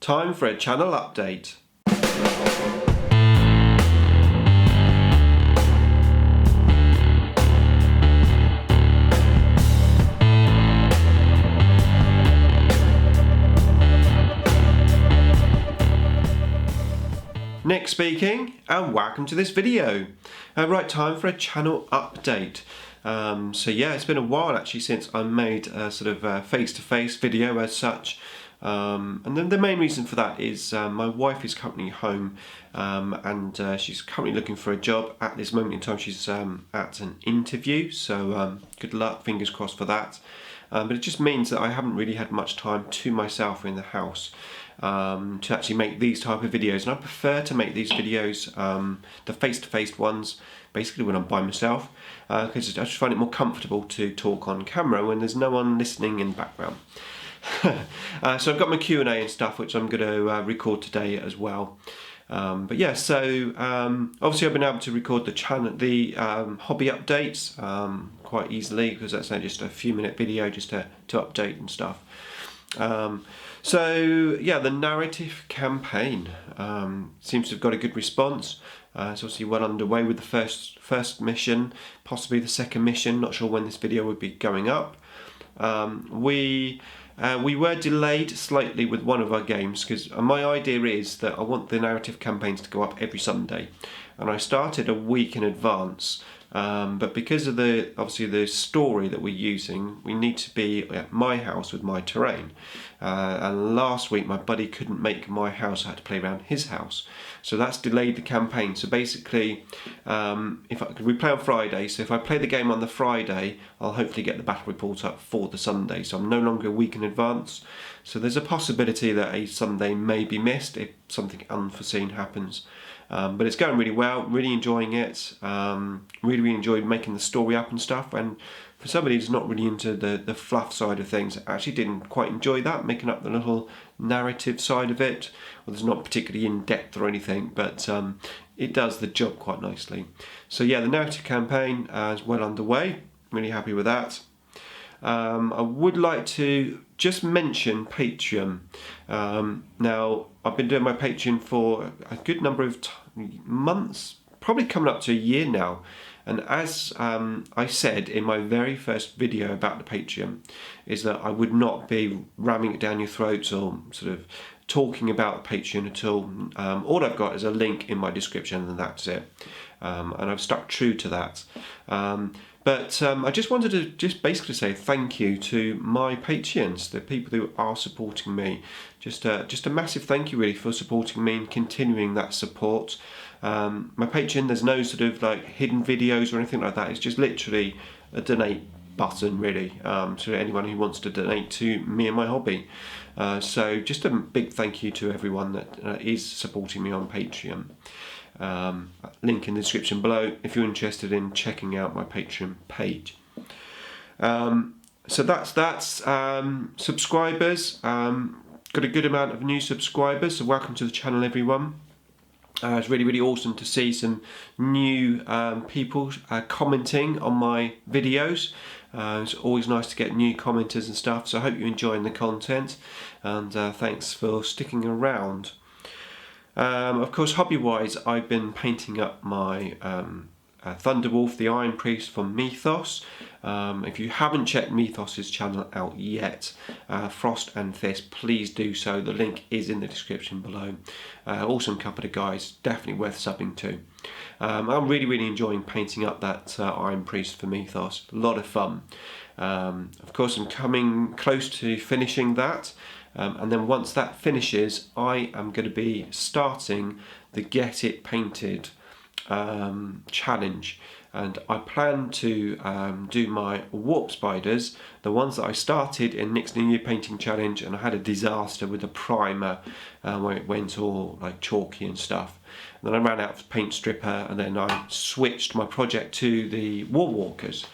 Time for a channel update. Nick speaking, and welcome to this video. Right, time for a channel update. So yeah, it's been a while actually since I made a sort of face-to-face video as such. And then the main reason for that is my wife is currently home and she's currently looking for a job. At this moment in time she's at an interview, so good luck, fingers crossed for that. But it just means that I haven't really had much time to myself in the house to actually make these type of videos, and I prefer to make these videos, the face-to-face ones, basically when I'm by myself, because I just find it more comfortable to talk on camera when there's no one listening in the background. So I've got my Q&A and stuff which I'm going to record today as well. But yeah, so obviously I've been able to record the channel, the hobby updates quite easily, because that's only just a few minute video just to update and stuff. So yeah, the narrative campaign seems to have got a good response. It's obviously well underway with the first mission, possibly the second mission. Not sure when this video would be going up. We were delayed slightly with one of our games, because my idea is that I want the narrative campaigns to go up every Sunday, and I started a week in advance. But because of obviously the story that we're using, we need to be at my house with my terrain. And last week my buddy couldn't make my house, I had to play around his house. So that's delayed the campaign. So basically, we play on Friday, so if I play the game on the Friday, I'll hopefully get the battle report up for the Sunday. So I'm no longer a week in advance. So there's a possibility that a Sunday may be missed if something unforeseen happens. But it's going really well, really enjoying it, really enjoyed making the story up and stuff, and for somebody who's not really into the fluff side of things, I actually didn't quite enjoy that, making up the little narrative side of it. Well, it's not particularly in-depth or anything, but it does the job quite nicely. So yeah, the narrative campaign is well underway, really happy with that. I would like to just mention Patreon. Now, I've been doing my Patreon for a good number of months, probably coming up to a year now. And as I said in my very first video about the Patreon, is that I would not be ramming it down your throats or sort of talking about the Patreon at all. All I've got is a link in my description, and that's it. And I've stuck true to that. But I just wanted to basically say thank you to my Patreons, the people who are supporting me. Just a massive thank you really for supporting me and continuing that support. My Patreon, there's no sort of like hidden videos or anything like that. It's just literally a donate button really, to anyone who wants to donate to me and my hobby. So just a big thank you to everyone that is supporting me on Patreon. Link in the description below if you're interested in checking out my Patreon page. So that's subscribers. Got a good amount of new subscribers, so welcome to the channel everyone. It's really awesome to see some new people commenting on my videos. It's always nice to get new commenters and stuff, so I hope you're enjoying the content, and thanks for sticking around. Of course, hobby-wise, I've been painting up my Thunderwolf, the Iron Priest from Mythos. If you haven't checked Mythos's channel out yet, Frost and Fist, please do so. The link is in the description below. Awesome couple of guys, definitely worth subbing to. I'm really enjoying painting up that Iron Priest for Mythos. A lot of fun. Of course, I'm coming close to finishing that. And then once that finishes, I am going to be starting the Get It Painted challenge, and I plan to do my warp spiders, the ones that I started in Nick's New Year Painting Challenge, and I had a disaster with the primer where it went all like chalky and stuff. And then I ran out of paint stripper, and then I switched my project to the War Walkers.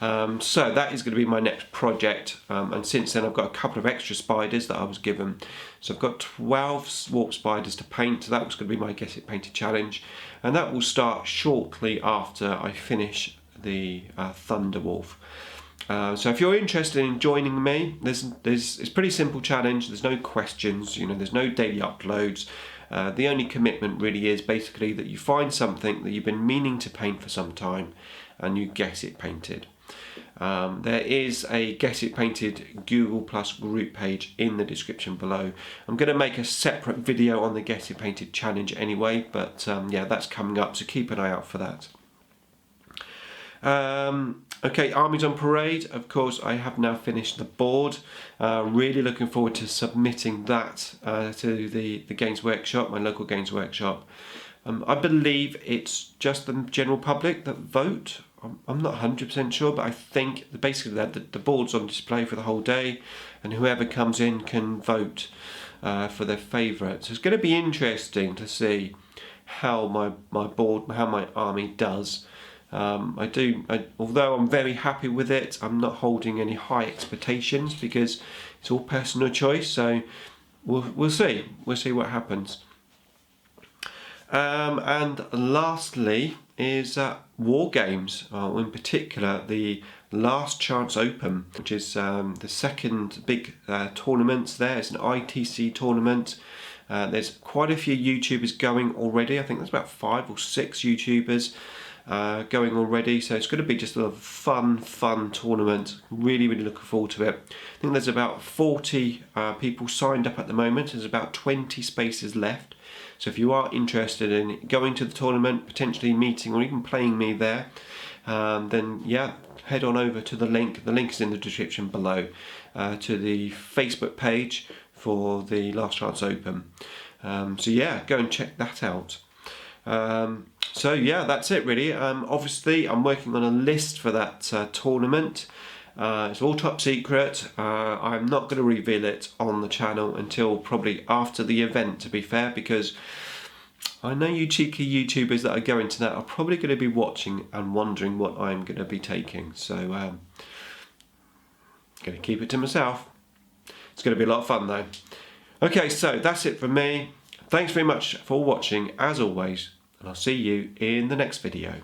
So that is going to be my next project, and since then I've got a couple of extra spiders that I was given. So I've got 12 warp spiders to paint. That was going to be my Get It Painted challenge, and that will start shortly after I finish the Thunderwolf. So if you're interested in joining me, it's a pretty simple challenge. There's no questions, there's no daily uploads. The only commitment really is basically that you find something that you've been meaning to paint for some time and you get it painted. There is a Get It Painted Google Plus group page in the description below. I'm going to make a separate video on the Get It Painted challenge anyway, but yeah, that's coming up, so keep an eye out for that. Okay, Armies on Parade, of course, I have now finished the board. Really looking forward to submitting that to the Games Workshop, my local Games Workshop. I believe it's just the general public that vote. I'm not 100% sure, but I think basically that the board's on display for the whole day, and whoever comes in can vote for their favourite. So it's going to be interesting to see how my board, how my army does. Although I'm very happy with it, I'm not holding any high expectations because it's all personal choice. So we'll see what happens. And lastly is WarGames, in particular the Last Chance Open, which is the second big tournament there. It's an ITC tournament. There's quite a few YouTubers going already. I think there's about 5 or 6 YouTubers going already, so it's going to be just a fun tournament. Really looking forward to it. I think there's about 40 people signed up at the moment. There's about 20 spaces left, so if you are interested in going to the tournament, potentially meeting or even playing me there, then yeah, head on over to the link is in the description below, to the Facebook page for the Last Chance Open. So yeah, go and check that out. So yeah, that's it really. Obviously I'm working on a list for that tournament. It's all top secret. I'm not going to reveal it on the channel until probably after the event, to be fair, because I know you cheeky YouTubers that are going to that are probably going to be watching and wondering what I'm going to be taking. So I'm going to keep it to myself. It's going to be a lot of fun though. Okay, so that's it from me. Thanks very much for watching as always, and I'll see you in the next video.